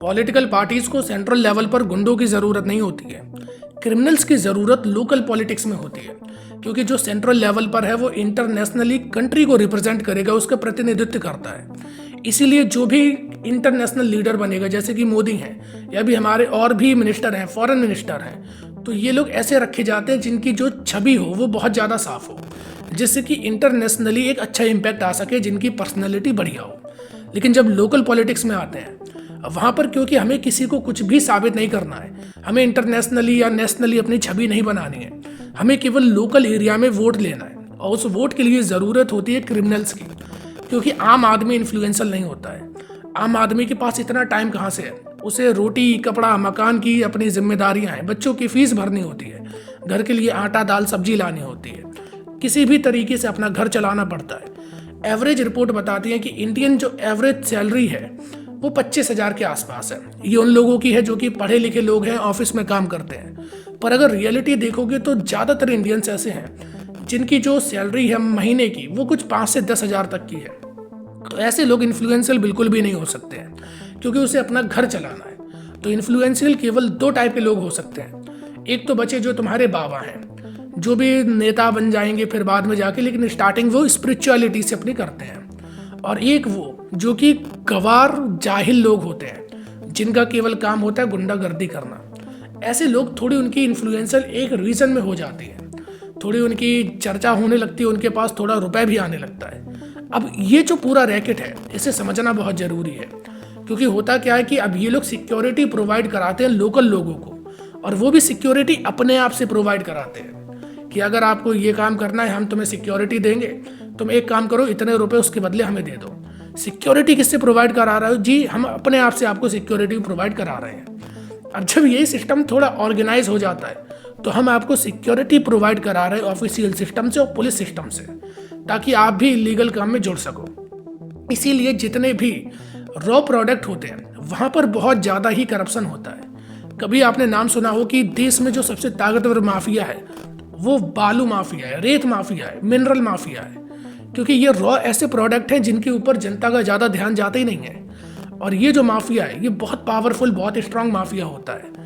Political parties को central level पर गुंडों की ज़रूरत नहीं होती है। क्रिमिनल्स की ज़रूरत लोकल पॉलिटिक्स में होती है, क्योंकि जो सेंट्रल लेवल पर है वो इंटरनेशनली कंट्री को रिप्रेजेंट करेगा, उसका प्रतिनिधित्व करता है। इसीलिए जो भी इंटरनेशनल लीडर बनेगा, जैसे कि मोदी हैं या भी हमारे और भी मिनिस्टर हैं, फॉरेन मिनिस्टर हैं, तो ये लोग ऐसे रखे जाते हैं जिनकी जो छवि हो वो बहुत ज़्यादा साफ हो, जिससे कि इंटरनेशनली एक अच्छा इम्पैक्ट आ सके, जिनकी पर्सनैलिटी बढ़िया हो। लेकिन जब लोकल पॉलिटिक्स में आते हैं वहाँ पर, क्योंकि हमें किसी को कुछ भी साबित नहीं करना है, हमें इंटरनेशनली या नेशनली अपनी छवि नहीं बनानी है, हमें केवल लोकल एरिया में वोट लेना है। और उस वोट के लिए ज़रूरत होती है क्रिमिनल्स की, क्योंकि आम आदमी इन्फ्लुएंशियल नहीं होता है। आम आदमी के पास इतना टाइम कहाँ से है? उसे रोटी कपड़ा मकान की अपनी जिम्मेदारियाँ हैं, बच्चों की फीस भरनी होती है, घर के लिए आटा दाल सब्जी लानी होती है, किसी भी तरीके से अपना घर चलाना पड़ता है। एवरेज रिपोर्ट बताती है कि इंडियन जो एवरेज सैलरी है वो 25,000 के आसपास है। ये उन लोगों की है जो कि पढ़े लिखे लोग हैं, ऑफिस में काम करते हैं। पर अगर रियलिटी देखोगे तो ज़्यादातर इंडियंस ऐसे हैं जिनकी जो सैलरी है महीने की वो कुछ 5 से 10,000 तक की है। तो ऐसे लोग इन्फ्लुएंशियल बिल्कुल भी नहीं हो सकते हैं, क्योंकि उसे अपना घर चलाना है। तो इन्फ्लुएंशियल केवल 2 टाइप के लोग हो सकते हैं। एक तो बचे जो तुम्हारे बाबा हैं, जो भी नेता बन जाएंगे फिर बाद में जाके, लेकिन स्टार्टिंग वो स्पिरिचुअलिटी से अपनी करते हैं। और एक वो जो कि गवार जाहिल लोग होते हैं, जिनका केवल काम होता है गुंडागर्दी करना। ऐसे लोग थोड़ी उनकी इन्फ्लुएंशियल एक रीजन में हो जाती है, थोड़ी उनकी चर्चा होने लगती है, उनके पास थोड़ा रुपए भी आने लगता है। अब ये जो पूरा रैकेट है इसे समझना बहुत ज़रूरी है, क्योंकि होता क्या है कि अब ये लोग सिक्योरिटी प्रोवाइड कराते हैं लोकल लोगों को, और वो भी सिक्योरिटी अपने आप से प्रोवाइड कराते हैं कि अगर आपको ये काम करना है हम तुम्हें सिक्योरिटी देंगे, तुम एक काम करो, इतने रुपए उसके बदले हमें दे दो। सिक्योरिटी किससे प्रोवाइड करा रहे हो? जी, हम अपने आप से आपको सिक्योरिटी प्रोवाइड करा रहे हैं। अब जब यही सिस्टम थोड़ा ऑर्गेनाइज हो जाता है तो हम आपको सिक्योरिटी प्रोवाइड करा रहे हैं ऑफिशियल सिस्टम से और पुलिस सिस्टम से, ताकि आप भी इलीगल काम में जुड़ सको। इसीलिए जितने भी रॉ प्रोडक्ट होते हैं वहाँ पर बहुत ज़्यादा ही करप्शन होता है। कभी आपने नाम सुना हो कि देश में जो सबसे ताकतवर माफिया है वो बालू माफिया है, रेत माफिया है, मिनरल माफिया है, क्योंकि ये रॉ ऐसे प्रोडक्ट हैं जिनके ऊपर जनता का ज़्यादा ध्यान जाता ही नहीं है। और ये जो माफिया है ये बहुत पावरफुल, बहुत स्ट्रांग माफिया होता है।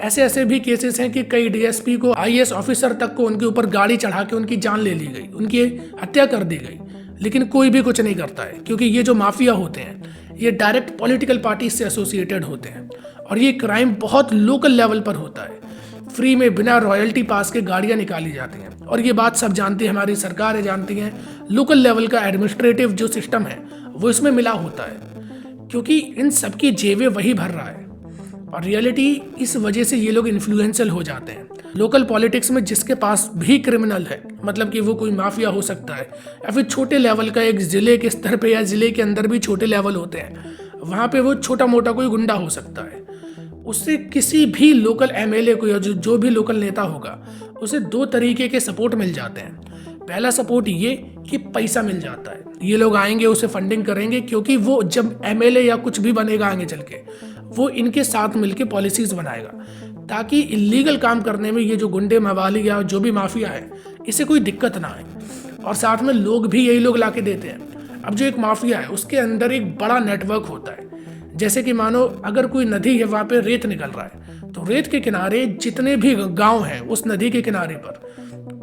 ऐसे ऐसे भी केसेस हैं कि कई डीएसपी को, आईएएस ऑफिसर तक को उनके ऊपर गाड़ी चढ़ा के उनकी जान ले ली गई, उनकी हत्या कर दी गई, लेकिन कोई भी कुछ नहीं करता है, क्योंकि ये जो माफिया होते हैं ये डायरेक्ट पॉलिटिकल पार्टी से एसोसिएटेड होते हैं। और ये क्राइम बहुत लोकल लेवल पर होता है। फ्री में बिना रॉयल्टी पास के गाड़ियां निकाली जाती हैं, और ये बात सब जानती हैं, हमारी सरकारें जानती हैं। लोकल लेवल का एडमिनिस्ट्रेटिव जो सिस्टम है वो इसमें मिला होता है, क्योंकि इन सबकी जेबें वही भर रहा है। और रियलिटी इस वजह से ये लोग इन्फ्लुएंशियल हो जाते हैं। लोकल पॉलिटिक्स में जिसके पास भी क्रिमिनल है, मतलब कि वो कोई माफिया हो सकता है या फिर छोटे लेवल का, एक जिले के स्तर पे या जिले के अंदर भी छोटे लेवल होते हैं, वहाँ पे वो छोटा मोटा कोई गुंडा हो सकता है। उससे किसी भी लोकल एमएलए को या जो भी लोकल नेता होगा उसे 2 तरीके के सपोर्ट मिल जाते हैं। पहला सपोर्ट ये कि पैसा मिल जाता है, ये लोग आएंगे उसे फंडिंग करेंगे, क्योंकि वो जब एमएलए या कुछ भी बनेगा आगे चल के, वो इनके साथ मिलके पॉलिसीज बनाएगा, ताकि इलीगल काम करने में ये जो गुंडे मवाली या जो भी माफिया है इसे कोई दिक्कत ना आए। और साथ में लोग भी यही लोग ला के देते हैं। अब जो एक माफिया है उसके अंदर एक बड़ा नेटवर्क होता है। जैसे कि मानो अगर कोई नदी है, वहाँ पे रेत निकल रहा है, तो रेत के किनारे जितने भी गांव हैं उस नदी के किनारे पर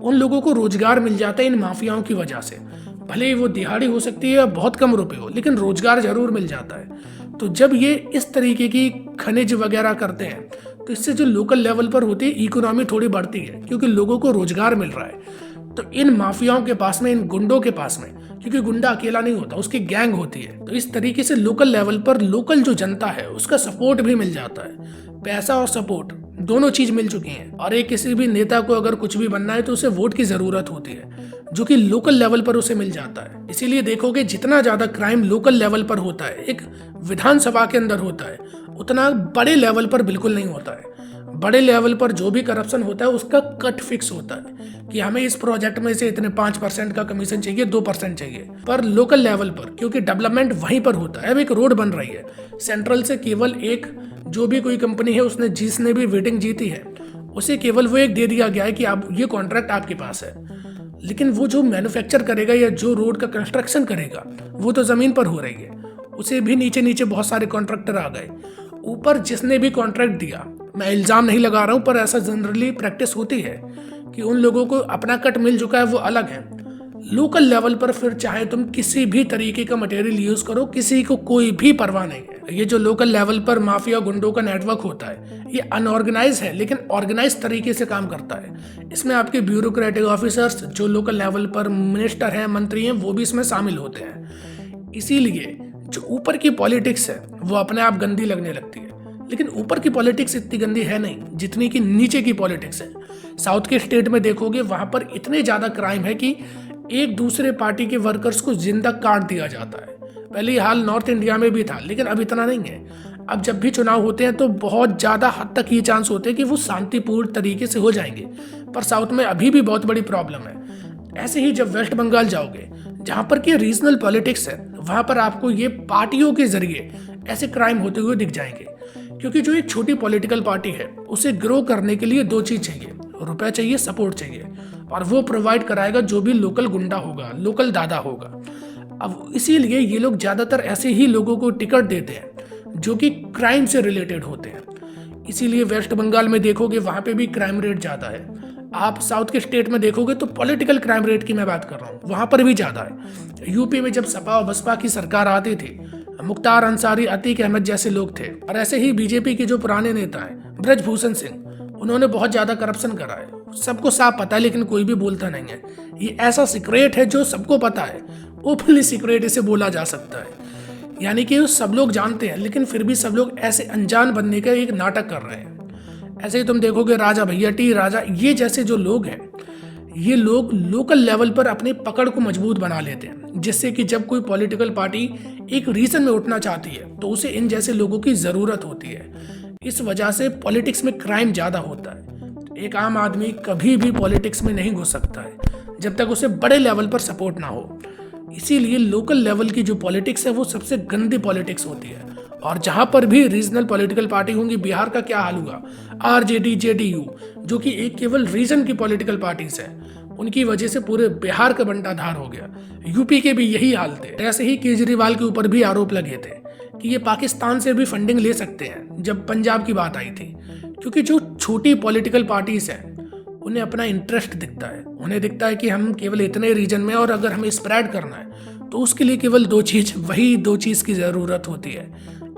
उन लोगों को रोजगार मिल जाता है इन माफियाओं की वजह से। भले ही वो दिहाड़ी हो सकती है या बहुत कम रुपए हो, लेकिन रोजगार जरूर मिल जाता है। तो जब ये इस तरीके की खनिज वगैरह करते हैं तो इससे जो लोकल लेवल पर होती है इकोनॉमी थोड़ी बढ़ती है, क्योंकि लोगों को रोजगार मिल रहा है। तो इन माफियाओं के पास में, इन गुंडों के पास में, क्योंकि गुंडा अकेला नहीं होता, उसकी गैंग होती है, तो इस तरीके से लोकल लेवल पर लोकल जो जनता है उसका सपोर्ट भी मिल जाता है। पैसा और सपोर्ट दोनों चीज मिल चुकी हैं। और एक किसी भी नेता को अगर कुछ भी बनना है तो उसे वोट की जरूरत होती है, जो कि लोकल लेवल पर उसे मिल जाता है। इसीलिए देखोगे जितना ज्यादा क्राइम लोकल लेवल पर होता है, एक विधानसभा के अंदर होता है, उतना बड़े लेवल पर बिल्कुल नहीं होता है। बड़े लेवल पर जो भी करप्शन होता है उसका कट फिक्स होता है कि हमें इस प्रोजेक्ट में से इतने 5% का कमीशन चाहिए, 2% चाहिए। पर लोकल लेवल पर, क्योंकि डेवलपमेंट वहीं पर होता है, अब एक रोड बन रही है सेंट्रल से, केवल एक जो भी कोई कंपनी है उसने जिसने भी वेटिंग जीती है उसे केवल वो एक दे दिया गया है कि आप ये कॉन्ट्रैक्ट आपके पास है, लेकिन वो जो मैन्युफैक्चर करेगा या जो रोड का कंस्ट्रक्शन करेगा वो तो जमीन पर हो रही है। उसे भी नीचे नीचे बहुत सारे कॉन्ट्रैक्टर आ गए, ऊपर जिसने भी कॉन्ट्रैक्ट दिया, मैं इल्ज़ाम नहीं लगा रहा हूँ पर ऐसा जनरली प्रैक्टिस होती है कि उन लोगों को अपना कट मिल चुका है, वो अलग है। लोकल लेवल पर फिर चाहे तुम किसी भी तरीके का मटेरियल यूज़ करो, किसी को कोई भी परवाह नहीं है। ये जो लोकल लेवल पर माफिया गुंडों का नेटवर्क होता है, ये अनऑर्गेनाइज है लेकिन ऑर्गेनाइज तरीके से काम करता है। इसमें आपके ब्यूरोक्रेटिक ऑफिसर्स जो लोकल लेवल पर मिनिस्टर हैं, मंत्री हैं, वो भी इसमें शामिल होते हैं। इसीलिए जो ऊपर की पॉलिटिक्स है वो अपने आप गंदी लगने लगती है, लेकिन ऊपर की पॉलिटिक्स इतनी गंदी है नहीं जितनी कि नीचे की पॉलिटिक्स है। साउथ के स्टेट में देखोगे वहां पर इतने ज़्यादा क्राइम है कि एक दूसरे पार्टी के वर्कर्स को जिंदा काट दिया जाता है। पहले ये हाल नॉर्थ इंडिया में भी था, लेकिन अब इतना नहीं है। अब जब भी चुनाव होते हैं तो बहुत ज़्यादा हद तक ये चांस होते हैं कि वो शांतिपूर्ण तरीके से हो जाएंगे, पर साउथ में अभी भी बहुत बड़ी प्रॉब्लम है। ऐसे ही जब वेस्ट बंगाल जाओगे, जहाँ पर कि रीजनल पॉलिटिक्स है, वहाँ पर आपको ये पार्टियों के जरिए ऐसे क्राइम होते हुए दिख जाएंगे। क्योंकि जो एक छोटी पॉलिटिकल पार्टी है उसे ग्रो करने के लिए दो चीज़ चाहिए, रुपए चाहिए, सपोर्ट चाहिए, और वो प्रोवाइड कराएगा जो भी लोकल गुंडा होगा, लोकल दादा होगा। अब इसीलिए ये लोग ज़्यादातर ऐसे ही लोगों को टिकट देते हैं जो कि क्राइम से रिलेटेड होते हैं। इसीलिए वेस्ट बंगाल में देखोगे वहाँ पे भी क्राइम रेट ज़्यादा है। आप साउथ के स्टेट में देखोगे तो पॉलिटिकल क्राइम रेट की मैं बात कर रहा हूँ, वहाँ पर भी ज़्यादा है। यूपी में जब सपा और बसपा की सरकार आती थी, मुख्तार अंसारी, अतीक अहमद जैसे लोग थे, और ऐसे ही बीजेपी के जो पुराने नेता हैं ब्रजभूषण सिंह, उन्होंने बहुत ज़्यादा करप्शन करा है। सबको साफ पता है लेकिन कोई भी बोलता नहीं है। ये ऐसा सीक्रेट है जो सबको पता है, ओपनली सीक्रेट इसे बोला जा सकता है। यानी कि सब लोग जानते हैं लेकिन फिर भी सब लोग ऐसे अनजान बनने का एक नाटक कर रहे हैं। ऐसे ही तुम देखोगे राजा भैया, टी राजा, ये जैसे जो लोग हैं, ये लोग लोकल लेवल पर अपनी पकड़ को मजबूत बना लेते हैं, जिससे कि जब कोई पॉलिटिकल पार्टी एक रीजन में उठना चाहती है तो उसे इन जैसे लोगों की ज़रूरत होती है। इस वजह से पॉलिटिक्स में क्राइम ज़्यादा होता है। एक आम आदमी कभी भी पॉलिटिक्स में नहीं घुस सकता है जब तक उसे बड़े लेवल पर सपोर्ट ना हो। इसीलिए लोकल लेवल की जो पॉलिटिक्स है वो सबसे गंदी पॉलिटिक्स होती है। और जहाँ पर भी रीजनल पॉलिटिकल पार्टी होंगी, बिहार का क्या हाल हुआ, आरजेडी, जेडीयू, जो कि एक केवल रीजन की पॉलिटिकल पार्टीज है, उनकी वजह से पूरे बिहार का बंटाधार हो गया। यूपी के भी यही हाल थे। ऐसे ही केजरीवाल के ऊपर भी आरोप लगे थे कि ये पाकिस्तान से भी फंडिंग ले सकते हैं जब पंजाब की बात आई थी। क्योंकि जो छोटी पॉलिटिकल पार्टीज हैं उन्हें अपना इंटरेस्ट दिखता है, उन्हें दिखता है कि हम केवल इतने रीजन में, और अगर हमें स्प्रेड करना है तो उसके लिए केवल दो चीज़ की ज़रूरत होती है,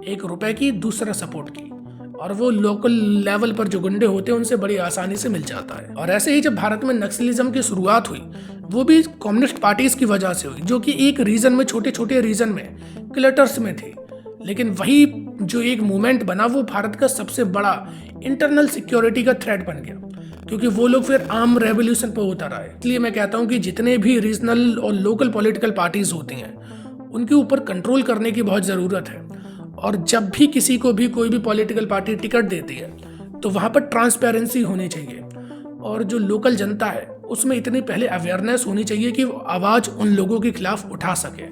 एक रुपए की, दूसरा सपोर्ट की, और वो लोकल लेवल पर जो गुंडे होते हैं उनसे बड़ी आसानी से मिल जाता है। और ऐसे ही जब भारत में नक्सलिज्म की शुरुआत हुई वो भी कम्युनिस्ट पार्टीज की वजह से हुई, जो कि एक रीजन में, छोटे छोटे रीजन में, क्लटर्स में थी। लेकिन वही जो एक मूवमेंट बना वो भारत का सबसे बड़ा इंटरनल सिक्योरिटी का थ्रेट बन गया, क्योंकि वो लोग फिर आर्म रेवोल्यूशन पर उतर आए। इसलिए मैं कहता हूँ कि जितने भी रीजनल और लोकल पॉलिटिकल पार्टीज होती हैं उनके ऊपर कंट्रोल करने की बहुत ज़रूरत है। और जब भी किसी को भी कोई भी पॉलिटिकल पार्टी टिकट देती है तो वहाँ पर ट्रांसपेरेंसी होनी चाहिए, और जो लोकल जनता है उसमें इतनी पहले अवेयरनेस होनी चाहिए कि वो आवाज़ उन लोगों के खिलाफ उठा सके।